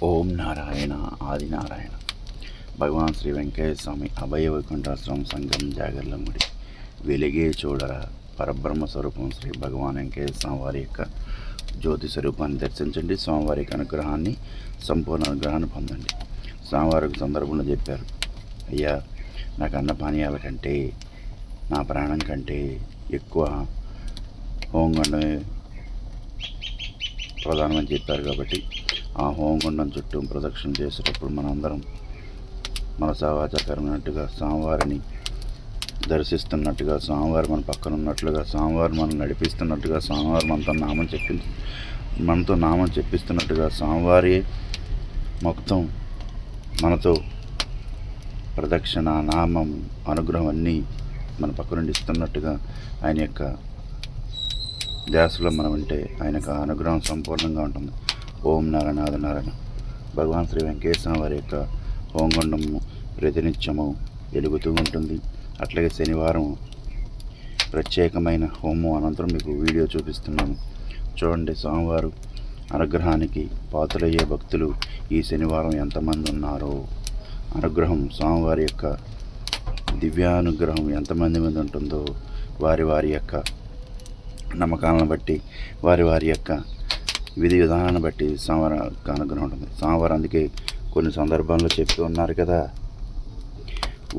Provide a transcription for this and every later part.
ఓం నారాయణ ఆదినారాయణ. భగవాన్ శ్రీ వెంకయ్య స్వామి అభయ వైకుంఠాశ్రమం సంఘం జాగర్లముడి వెలిగే చూడరా పరబ్రహ్మ స్వరూపం శ్రీ భగవాన్ వెంకయ్య స్వామి వారి యొక్క జ్యోతి స్వరూపాన్ని దర్శించండి. స్వామివారి యొక్క అనుగ్రహాన్ని, సంపూర్ణ అనుగ్రహాన్ని పొందండి. స్వామివారికి సందర్భంలో చెప్పారు, అయ్యా నాకు అన్నపానీయాల కంటే, నా ప్రాణం కంటే ఎక్కువ హోంగండమే ప్రధానమని చెప్పారు. కాబట్టి ఆ హోమగుండం చుట్టూ ప్రదక్షిణ చేసేటప్పుడు మనందరం మనసావాచకరమైనట్టుగా స్వామివారిని దర్శిస్తున్నట్టుగా, స్వామివారు మన పక్కన ఉన్నట్లుగా, స్వామివారు మనం నడిపిస్తున్నట్టుగా, స్వామివారు మనతో నామం చెప్పిస్తున్నట్టుగా, స్వామివారి మొత్తం మనతో ప్రదక్షిణ, నామం, అనుగ్రహం అన్నీ మన పక్క నుండి ఇస్తున్నట్టుగా ఆయన యొక్క ధ్యాసలో మనం ఉంటే ఆయనకు అనుగ్రహం సంపూర్ణంగా ఉంటుంది. ఓం నారాయణ ఆదినారాయణ. భగవాన్ శ్రీ వెంకటేశ్వర వారి యొక్క హోమగుండము ప్రతినిత్యము వెలుగుతూ ఉంటుంది. అట్లాగే శనివారం ప్రత్యేకమైన హోమం అనంతరం మీకు వీడియో చూపిస్తున్నాను. చూడండి, స్వామివారు అనుగ్రహానికి పాత్రలయ్యే భక్తులు ఈ శనివారం ఎంతమంది ఉన్నారో, అనుగ్రహం స్వామివారి యొక్క దివ్యానుగ్రహం ఎంతమంది మీద ఉంటుందో, వారి వారి యొక్క నమ్మకాలను బట్టి, వారి యొక్క విధి విధానాన్ని బట్టి స్వామివారి అనుగ్రహం ఉంటుంది. స్వామివారు అందుకే కొన్ని సందర్భాల్లో చెప్తూ ఉన్నారు కదా,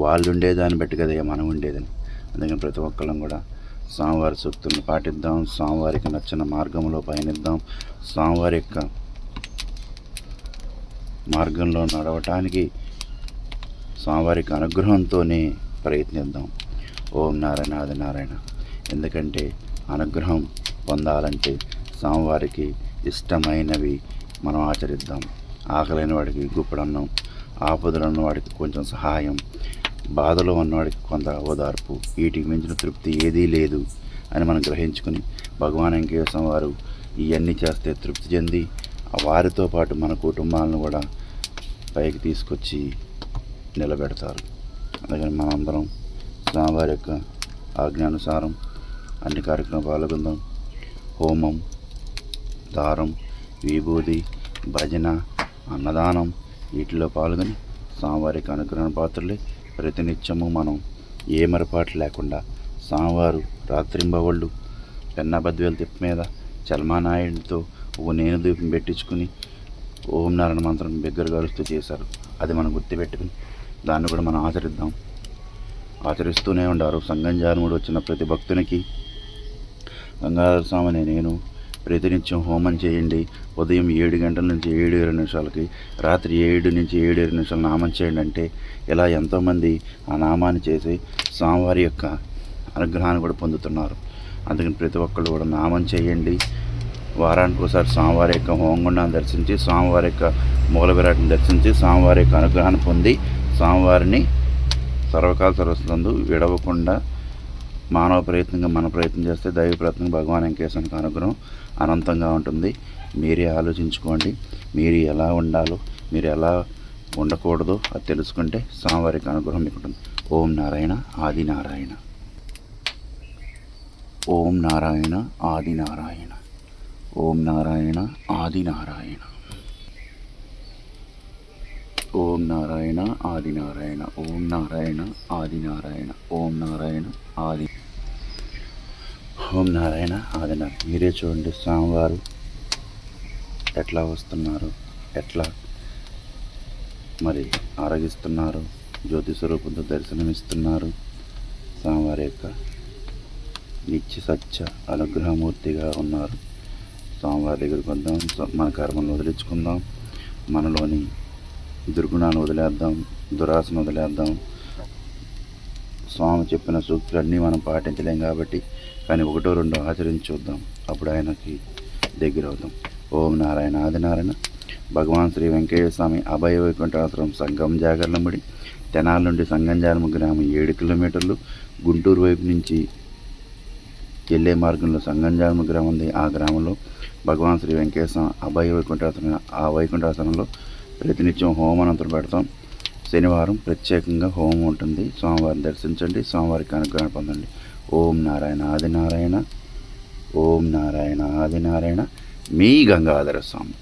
వాళ్ళు ఉండేదాన్ని బట్టి కదా మనం ఉండేదని. అందుకని ప్రతి ఒక్కళ్ళం కూడా స్వామివారి సూక్తులను పాటిద్దాం, స్వామివారికి నచ్చిన మార్గంలో పయనిద్దాం, స్వామివారి యొక్క మార్గంలో నడవటానికి స్వామివారికి అనుగ్రహంతోనే ప్రయత్నిద్దాం. ఓం నారాయణ ఆదినారాయణ. ఎందుకంటే అనుగ్రహం పొందాలంటే స్వామివారికి ఇష్టమైనవి మనం ఆచరిద్దాం. ఆకలైన వాడికి గుప్పడన్నం, ఆపదలు ఉన్నవాడికి కొంచెం సహాయం, బాధలో ఉన్నవాడికి కొంత ఓదార్పు, వీటికి మించిన తృప్తి ఏదీ లేదు అని మనం గ్రహించుకుని భగవాన్ వెంకటేశ్వర వారు ఇవన్నీ చేస్తే తృప్తి చెంది వారితో పాటు మన కుటుంబాలను కూడా పైకి తీసుకొచ్చి నిలబెడతారు. అందుకని మనందరం స్వామివారి యొక్క ఆజ్ఞానుసారం అన్ని కార్యక్రమాలు పాల్గొందాం. హోమం, దారం, విభూది, భజన, అన్నదానం వీటిలో పాల్గొని స్వామివారికి అనుగ్రహణ పాత్రలే ప్రతినిత్యము మనం ఏ మరపాటు లేకుండా స్వామివారు రాత్రింబవళ్ళు పెన్నాబద్వేలు తిప్ప మీద చల్మానాయుడితో నేను దీపం పెట్టించుకుని ఓం నారాయణ మంత్రం బిగ్గర గరుస్తూ చేశారు. అది మనం గుర్తుపెట్టుకుని దాన్ని కూడా మనం ఆచరిస్తూనే ఉండారు. సంగంజానముడు వచ్చిన ప్రతి భక్తునికి గంగాధర స్వామిని నేను ప్రతినిత్యం హోమం చేయండి, ఉదయం 7 గంటల నుంచి 7:20 నిమిషాలకి, రాత్రి 7 నుంచి 7:20 నిమిషాలు నామం చేయండి అంటే ఇలా ఎంతోమంది ఆ నామాన్ని చేసి స్వామివారి యొక్క అనుగ్రహాన్ని కూడా పొందుతున్నారు. అందుకని ప్రతి ఒక్కళ్ళు కూడా నామం చేయండి. వారానికి ఒకసారి స్వామివారి యొక్క హోమగుండాన్ని దర్శించి, స్వామివారి యొక్క మూల విరాట్ని దర్శించి, స్వామివారి యొక్క అనుగ్రహాన్ని పొంది, స్వామివారిని సర్వకాల సర్వస్వందు విడవకుండా మానవ ప్రయత్నంగా మన ప్రయత్నం చేస్తే దైవ ప్రయత్నం భగవాన్ వెంకటేశ్వరునికి అనుగ్రహం అనంతంగా ఉంటుంది. మీరే ఆలోచించుకోండి, మీరు ఎలా ఉండాలో, మీరు ఎలా ఉండకూడదో అది తెలుసుకుంటే స్వామివారికి అనుగ్రహం మీకు ఉంటుంది. ఓం నారాయణ ఆదినారాయణ. ఓం నారాయణ ఆదినారాయణ. ఓం నారాయణ ఆదినారాయణ. ఓం నారాయణ ఆదినారాయణ. ఓం నారాయణ ఆదినారాయణ. ఓం నారాయణ ఆది. ఓం నారాయణ ఆదినారాయణ. మీరే చూడండి, స్వామివారు ఎట్లా వస్తున్నారు, ఎట్లా మరి ఆరగిస్తున్నారు, జ్యోతి స్వరూపంతో దర్శనమిస్తున్నారు. స్వామివారి యొక్క నిత్య సత్య అనుగ్రహమూర్తిగా ఉన్నారు. స్వామివారి దగ్గరికి వద్దాం, మన కర్మలను వదిలించుకుందాం, మనలోని దుర్గుణాన్ని వదిలేద్దాం, దురాశను వదిలేద్దాం. స్వామి చెప్పిన సూక్తులన్నీ మనం పాటించలేం కాబట్టి, కానీ 1-2 ఆచరించి చూద్దాం, అప్పుడు ఆయనకి దగ్గర అవుతాం. ఓం నారాయణ ఆదినారాయణ. భగవాన్ శ్రీ వెంకటేశ్వర స్వామి అభయ వైకుంఠాశ్రమం సంఘం జాగర్లముడి, తెనాల నుండి సంగంజాలము గ్రామం 7 కిలోమీటర్లు, గుంటూరు వైపు నుంచి వెళ్ళే మార్గంలో సంగంజాలము గ్రామం ఉంది. ఆ గ్రామంలో భగవాన్ శ్రీ వెంకటేశ్వర అభయ వైకుంఠాశ్రమం, ఆ వైకుంఠాశ్రమంలో ప్రతినిత్యం హోమానంతరం పెడతాం. శనివారం ప్రత్యేకంగా హోమం ఉంటుంది. స్వామివారిని దర్శించండి, స్వామివారికి అనుగ్రహం పొందండి. ఓం నారాయణ ఆదినారాయణ. ఓం నారాయణ ఆదినారాయణ. మీ గంగాధర స్వామి.